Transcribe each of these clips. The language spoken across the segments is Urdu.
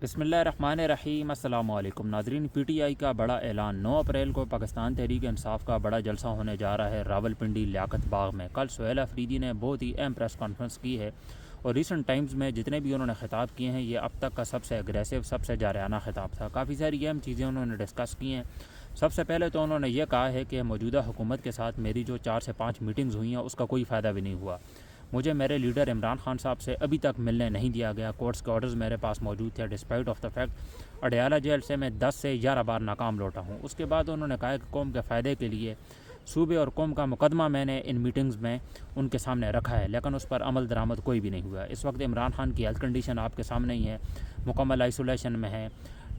بسم اللہ الرحمن الرحیم۔ السلام علیکم ناظرین، پی ٹی آئی کا بڑا اعلان 9 اپریل کو پاکستان تحریک انصاف کا بڑا جلسہ ہونے جا رہا ہے راولپنڈی لیاقت باغ میں۔ کل سہیل افریدی نے بہت ہی اہم پریس کانفرنس کی ہے اور ریسنٹ ٹائمز میں جتنے بھی انہوں نے خطاب کیے ہیں یہ اب تک کا سب سے اگریسو، سب سے جارحانہ خطاب تھا۔ کافی ساری اہم چیزیں انہوں نے ڈسکس کی ہیں۔ سب سے پہلے تو انہوں نے یہ کہا ہے کہ موجودہ حکومت کے ساتھ میری جو 4 سے 5 میٹنگز ہوئی ہیں اس کا کوئی فائدہ بھی نہیں ہوا۔ مجھے میرے لیڈر عمران خان صاحب سے ابھی تک ملنے نہیں دیا گیا۔ کورٹس کے آرڈرز میرے پاس موجود تھے۔ Despite of the fact Adiala jail سے میں 10 سے 11 بار ناکام لوٹا ہوں۔ اس کے بعد انہوں نے کہا کہ قوم کے فائدے کے لیے صوبے اور قوم کا مقدمہ میں نے ان میٹنگز میں ان کے سامنے رکھا ہے، لیکن اس پر عمل درآمد کوئی بھی نہیں ہوا۔ اس وقت عمران خان کی ہیلتھ کنڈیشن آپ کے سامنے ہی ہے، مکمل آئسولیشن میں ہے،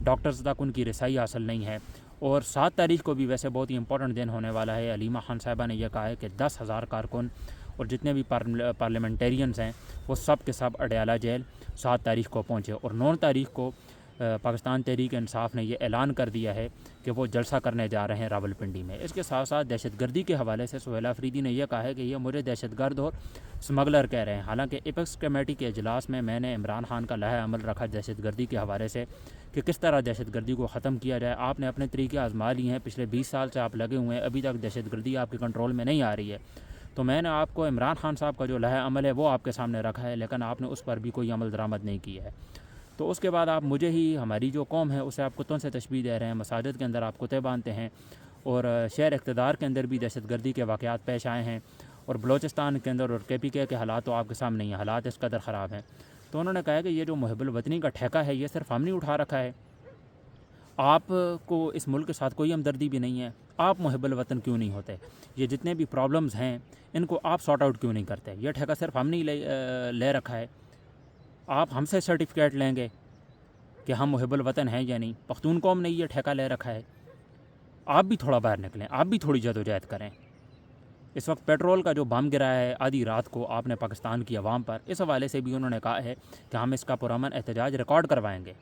ڈاکٹرز تک ان کی رسائی حاصل نہیں ہے۔ اور 7 تاریخ کو بھی ویسے بہت ہی امپورٹنٹ دن ہونے والا ہے۔ علیمہ خان صاحبہ نے یہ کہا ہے کہ 10,000 کارکن اور جتنے بھی پارلیمنٹیرینز ہیں وہ سب کے سب اڈیالہ جیل 7 تاریخ کو پہنچے، اور 9 تاریخ کو پاکستان تحریک انصاف نے یہ اعلان کر دیا ہے کہ وہ جلسہ کرنے جا رہے ہیں راولپنڈی میں۔ اس کے ساتھ ساتھ دہشت گردی کے حوالے سے سہیل افریدی نے یہ کہا ہے کہ یہ مجھے دہشت گرد اور اسمگلر کہہ رہے ہیں۔ حالانکہ ایپیکس کمیٹی کے اجلاس میں نے عمران خان کا لائحہ عمل رکھا دہشت گردی کے حوالے سے کہ کس طرح دہشت گردی کو ختم کیا جائے۔ آپ نے اپنے طریقے آزما لیے ہیں، پچھلے 20 سال سے آپ لگے ہوئے ہیں، ابھی تک دہشت گردی آپ کے کنٹرول میں نہیں آ رہی ہے۔ تو میں نے آپ کو عمران خان صاحب کا جو لائحہ عمل ہے وہ آپ کے سامنے رکھا ہے، لیکن آپ نے اس پر بھی کوئی عمل درآمد نہیں کیا ہے۔ تو اس کے بعد آپ مجھے ہی، ہماری جو قوم ہے اسے آپ کتوں سے تشبیہ دے رہے ہیں، مساجد کے اندر آپ کتے باندھتے ہیں، اور شہر اقتدار کے اندر بھی دہشت گردی کے واقعات پیش آئے ہیں، اور بلوچستان کے اندر اور KPK کے حالات تو آپ کے سامنے ہی ہیں، حالات اس قدر خراب ہیں۔ تو انہوں نے کہا کہ یہ جو محب الوطنی کا ٹھیکہ ہے یہ صرف ہم نے اٹھا رکھا ہے، آپ کو اس ملک کے ساتھ کوئی ہمدردی بھی نہیں ہے، آپ محب الوطن کیوں نہیں ہوتے؟ یہ جتنے بھی پرابلمز ہیں ان کو آپ سارٹ آؤٹ کیوں نہیں کرتے؟ یہ ٹھیکہ صرف ہم نے لے رکھا ہے، آپ ہم سے سرٹیفکیٹ لیں گے کہ ہم محب الوطن ہیں یا نہیں؟ پختون قوم نے یہ ٹھیکہ لے رکھا ہے، آپ بھی تھوڑا باہر نکلیں، آپ بھی تھوڑی جدوجہد کریں۔ اس وقت پیٹرول کا جو بم گرا ہے آدھی رات کو آپ نے پاکستان کی عوام پر، اس حوالے سے بھی انہوں نے کہا ہے کہ ہم اس کا پرامن احتجاج ریکارڈ کروائیں گے،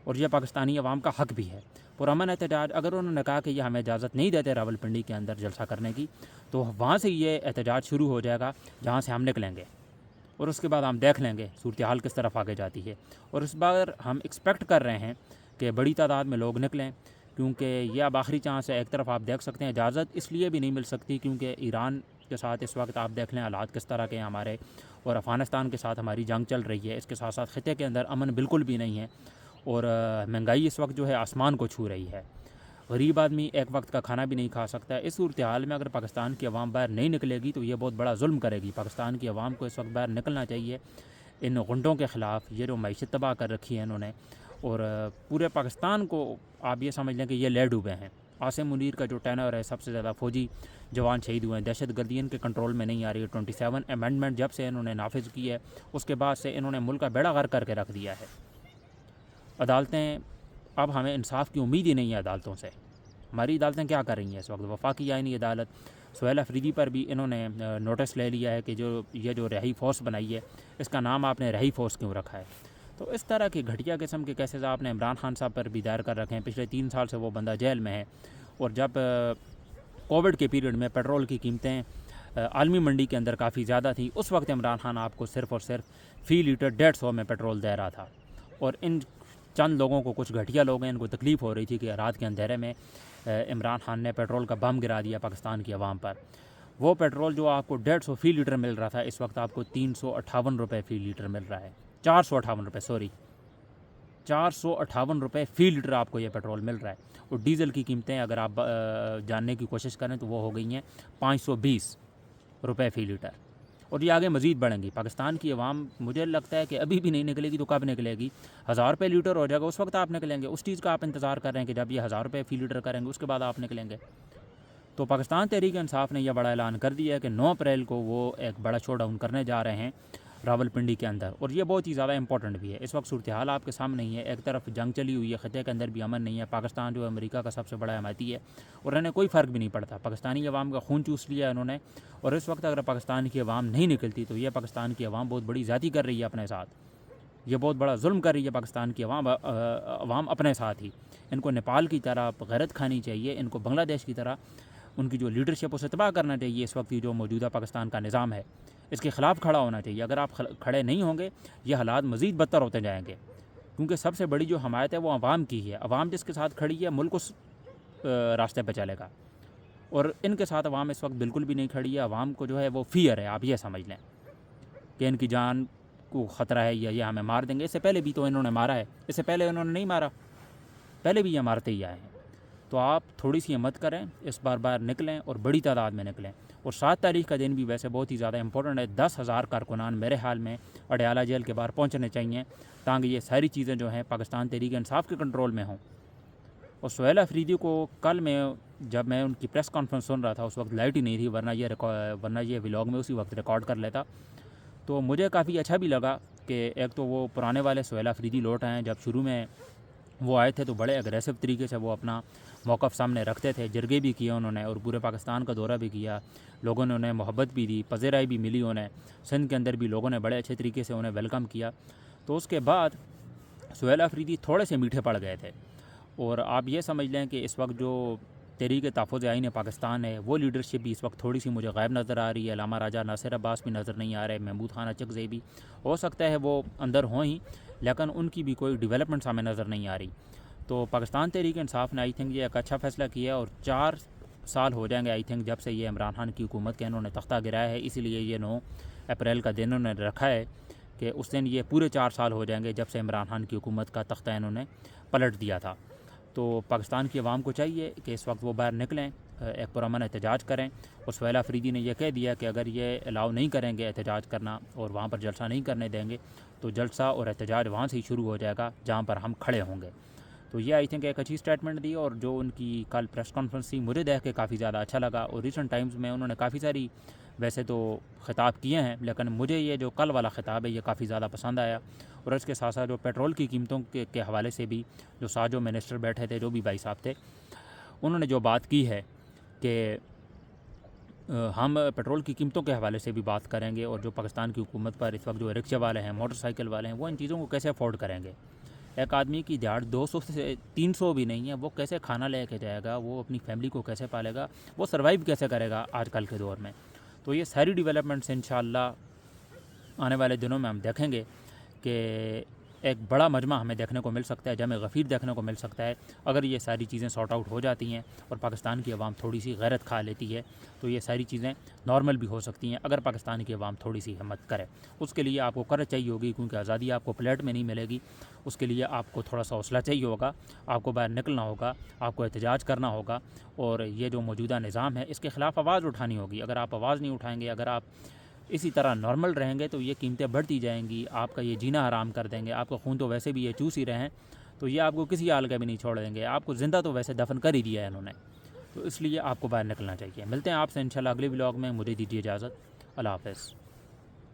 اور یہ پاکستانی عوام کا حق بھی ہے پرامن احتجاج۔ اگر انہوں نے کہا کہ یہ ہمیں اجازت نہیں دیتے راولپنڈی کے اندر جلسہ کرنے کی، تو وہاں سے یہ احتجاج شروع ہو جائے گا جہاں سے ہم نکلیں گے، اور اس کے بعد ہم دیکھ لیں گے صورتحال کس طرف آگے جاتی ہے۔ اور اس بار ہم ایکسپیکٹ کر رہے ہیں کہ بڑی تعداد میں لوگ نکلیں، کیونکہ یہ اب آخری چانس ہے۔ ایک طرف آپ دیکھ سکتے ہیں اجازت اس لیے بھی نہیں مل سکتی کیونکہ ایران کے ساتھ اس وقت آپ دیکھ لیں حالات کس طرح کے ہیں ہمارے، اور افغانستان کے ساتھ ہماری جنگ چل رہی ہے، اس کے ساتھ ساتھ خطے کے اندر امن بالکل بھی نہیں ہے، اور مہنگائی اس وقت جو ہے آسمان کو چھو رہی ہے۔ غریب آدمی ایک وقت کا کھانا بھی نہیں کھا سکتا ہے۔ اس صورتحال میں اگر پاکستان کی عوام باہر نہیں نکلے گی تو یہ بہت بڑا ظلم کرے گی۔ پاکستان کی عوام کو اس وقت باہر نکلنا چاہیے ان غنڈوں کے خلاف، یہ جو معیشت تباہ کر رکھی ہے انہوں نے، اور پورے پاکستان کو آپ یہ سمجھ لیں کہ یہ لے ڈوبے ہیں۔ عاصم منیر کا جو ٹینر ہے، سب سے زیادہ فوجی جوان شہید ہوئے ہیں، دہشت گردی ان کے کنٹرول میں نہیں آ رہی ہے۔ 27 امینڈمنٹ جب سے انہوں نے نافذ کی ہے اس کے بعد سے انہوں نے ملک کا بیڑا غرق کر کے رکھ دیا ہے۔ عدالتیں، اب ہمیں انصاف کی امید ہی نہیں ہے عدالتوں سے۔ ہماری عدالتیں کیا کر رہی ہیں اس وقت؟ وفاقی آئینی عدالت سہیل افریدی پر بھی انہوں نے نوٹس لے لیا ہے کہ یہ جو رہائی فورس بنائی ہے اس کا نام آپ نے رہائی فورس کیوں رکھا ہے؟ تو اس طرح کی گھٹیا قسم کے کیسز آپ نے عمران خان صاحب پر بھی دائر کر رکھے ہیں۔ پچھلے 3 سال سے وہ بندہ جیل میں ہے، اور جب کووڈ کے پیریڈ میں پیٹرول کی قیمتیں عالمی منڈی کے اندر کافی زیادہ تھیں، اس وقت عمران خان آپ کو صرف اور صرف فی لیٹر 150 میں پیٹرول دے رہا تھا، اور ان چند لوگوں کو، کچھ گھٹیا لوگ ہیں، ان کو تکلیف ہو رہی تھی کہ رات کے اندھیرے میں عمران خان نے پیٹرول کا بم گرا دیا پاکستان کی عوام پر۔ وہ پیٹرول جو آپ کو 150 فی لیٹر مل رہا تھا، اس وقت آپ کو 358 روپے فی لیٹر مل رہا ہے، 458 روپے، 458 روپے فی لیٹر آپ کو یہ پیٹرول مل رہا ہے۔ اور ڈیزل کی قیمتیں اگر آپ جاننے کی کوشش کریں تو وہ ہو گئی ہیں 520 روپے فی لیٹر، اور یہ آگے مزید بڑھیں گی۔ پاکستان کی عوام مجھے لگتا ہے کہ ابھی بھی نہیں نکلے گی تو کب نکلے گی؟ 1000 روپے لیٹر ہو جائے گا اس وقت آپ نکلیں گے۔ اس چیز کا آپ انتظار کر رہے ہیں کہ جب یہ 1000 روپے فی لیٹر کریں گے اس کے بعد آپ نکلیں گے؟ تو پاکستان تحریک انصاف نے یہ بڑا اعلان کر دیا ہے کہ 9 اپریل کو وہ ایک بڑا شو ڈاؤن کرنے جا رہے ہیں راولپنڈی کے اندر، اور یہ بہت ہی زیادہ امپورٹنٹ بھی ہے۔ اس وقت صورتحال آپ کے سامنے ہی ہے، ایک طرف جنگ چلی ہوئی ہے، خطے کے اندر بھی امن نہیں ہے، پاکستان جو امریکہ کا سب سے بڑا حمایتی ہے، اور انہیں کوئی فرق بھی نہیں پڑتا، پاکستانی عوام کا خون چوس لیا انہوں نے۔ اور اس وقت اگر پاکستان کی عوام نہیں نکلتی تو یہ پاکستان کی عوام بہت بڑی زیادتی کر رہی ہے اپنے ساتھ، یہ بہت بڑا ظلم کر رہی ہے پاکستان کی عوام اپنے ساتھ ہی۔ ان کو نیپال کی طرح غیرت کھانی چاہیے، ان کو بنگلہ دیش کی طرح ان کی جو لیڈرشپ اسے تباہ کرنا چاہیے۔ اس وقت جو موجودہ پاکستان کا نظام ہے اس کے خلاف کھڑا ہونا چاہیے۔ اگر آپ کھڑے نہیں ہوں گے یہ حالات مزید بدتر ہوتے جائیں گے۔ کیونکہ سب سے بڑی جو حمایت ہے وہ عوام کی ہے. عوام جس کے ساتھ کھڑی ہے ملک اس راستے پہ چلے گا, اور ان کے ساتھ عوام اس وقت بالکل بھی نہیں کھڑی ہے. عوام کو جو ہے وہ فیئر ہے, آپ یہ سمجھ لیں کہ ان کی جان کو خطرہ ہے یا یہ ہمیں مار دیں گے. اس سے پہلے بھی تو انہوں نے مارا ہے, اس سے پہلے انہوں نے نہیں مارا, پہلے بھی یہ مارتے ہی آئے ہیں. تو آپ تھوڑی سی ہمت کریں, اس بار نکلیں اور بڑی تعداد میں نکلیں. اور 7 تاریخ کا دن بھی ویسے بہت ہی زیادہ امپورٹنٹ ہے. 10,000 کارکنان میرے حال میں اڈیالہ جیل کے باہر پہنچنے چاہیے تاکہ یہ ساری چیزیں جو ہیں پاکستان تحریک انصاف کے کنٹرول میں ہوں. اور سہیل افریدی کو کل جب میں ان کی پریس کانفرنس سن رہا تھا اس وقت لائٹ ہی نہیں تھی, ورنہ یہ ولاگ میں اسی وقت ریکارڈ کر لیتا. تو مجھے کافی اچھا بھی لگا کہ ایک تو وہ پرانے والے سہیل افریدی لوٹ آئے ہیں. جب شروع میں وہ آئے تھے تو بڑے اگریسو طریقے سے وہ اپنا موقف سامنے رکھتے تھے, جرگے بھی کیا انہوں نے اور پورے پاکستان کا دورہ بھی کیا. لوگوں نے انہیں محبت بھی دی, پذیرائی بھی ملی انہیں. سندھ کے اندر بھی لوگوں نے بڑے اچھے طریقے سے انہیں ویلکم کیا. تو اس کے بعد سہیل افریدی تھوڑے سے میٹھے پڑ گئے تھے. اور آپ یہ سمجھ لیں کہ اس وقت جو تحریک تحفظ آئین پاکستان ہے وہ لیڈرشپ بھی اس وقت تھوڑی سی مجھے غائب نظر آ رہی ہے. علامہ راجہ ناصر عباس بھی نظر نہیں آ رہے, محمود خان اچکزئی بھی ہو سکتا ہے وہ اندر ہوں ہی, لیکن ان کی بھی کوئی ڈیولپمنٹ ہمیں نظر نہیں آ رہی. تو پاکستان تحریک انصاف نے آئی تھنک یہ ایک اچھا فیصلہ کیا, اور 4 سال ہو جائیں گے آئی تھنک جب سے یہ عمران خان کی حکومت کے انہوں نے تختہ گرایا ہے. اسی لیے یہ 9 اپریل کا دن انہوں نے رکھا ہے کہ اس دن یہ پورے 4 سال ہو جائیں گے جب سے عمران خان کی حکومت کا تختہ انہوں نے پلٹ دیا تھا. تو پاکستان کی عوام کو چاہیے کہ اس وقت وہ باہر نکلیں, ایک پرامن احتجاج کریں. اور سہیل افریدی نے یہ کہہ دیا کہ اگر یہ الاؤ نہیں کریں گے احتجاج کرنا اور وہاں پر جلسہ نہیں کرنے دیں گے تو جلسہ اور احتجاج وہاں سے ہی شروع ہو جائے گا جہاں پر ہم کھڑے ہوں گے. تو یہ آئی تھنک ایک اچھی اسٹیٹمنٹ دی. اور جو ان کی کل پریس کانفرنس تھی مجھے دیکھ کے کافی زیادہ اچھا لگا. اور ریسنٹ ٹائمز میں انہوں نے کافی ساری ویسے تو خطاب کیے ہیں, لیکن مجھے یہ جو کل والا خطاب ہے یہ کافی زیادہ پسند آیا. اور اس کے ساتھ ساتھ جو پیٹرول کی قیمتوں کے حوالے سے بھی جو ساتھ جو منسٹر بیٹھے تھے, جو بھی بھائی صاحب تھے, انہوں نے جو بات کی ہے کہ ہم پیٹرول کی قیمتوں کے حوالے سے بھی بات کریں گے, اور جو پاکستان کی حکومت پر اس وقت جو رکشے والے ہیں, موٹر سائیکل والے ہیں, وہ ان چیزوں کو کیسے افورڈ کریں گے. ایک آدمی کی دیہڑ 200 سے 300 بھی نہیں ہے, وہ کیسے کھانا لے کے جائے گا, وہ اپنی فیملی کو کیسے پالے گا, وہ سروائیو کیسے کرے گا آج کل کے دور میں. تو یہ ساری ڈیولپمنٹس انشاءاللہ آنے والے دنوں میں ہم دیکھیں گے کہ ایک بڑا مجمع ہمیں دیکھنے کو مل سکتا ہے, جمع غفیر دیکھنے کو مل سکتا ہے اگر یہ ساری چیزیں سارٹ آؤٹ ہو جاتی ہیں اور پاکستان کی عوام تھوڑی سی غیرت کھا لیتی ہے. تو یہ ساری چیزیں نارمل بھی ہو سکتی ہیں اگر پاکستان کی عوام تھوڑی سی ہمت کرے. اس کے لیے آپ کو کرج چاہیے ہوگی, کیونکہ آزادی آپ کو پلیٹ میں نہیں ملے گی. اس کے لیے آپ کو تھوڑا سا حوصلہ چاہیے ہوگا, آپ کو باہر نکلنا ہوگا, آپ کو احتجاج کرنا ہوگا, اور یہ جو موجودہ نظام ہے اس کے خلاف آواز اٹھانی ہوگی. اگر آپ آواز نہیں اٹھائیں گے, اگر آپ اسی طرح نارمل رہیں گے تو یہ قیمتیں بڑھتی جائیں گی, آپ کا یہ جینا حرام کر دیں گے. آپ کا خون تو ویسے بھی یہ چوس ہی رہے ہیں, تو یہ آپ کو کسی حال کا بھی نہیں چھوڑ دیں گے. آپ کو زندہ تو ویسے دفن کر ہی دیا ہے انہوں نے. تو اس لیے آپ کو باہر نکلنا چاہیے. ملتے ہیں آپ سے انشاءاللہ اگلے ولاگ میں. مجھے دیجیے اجازت. اللہ حافظ.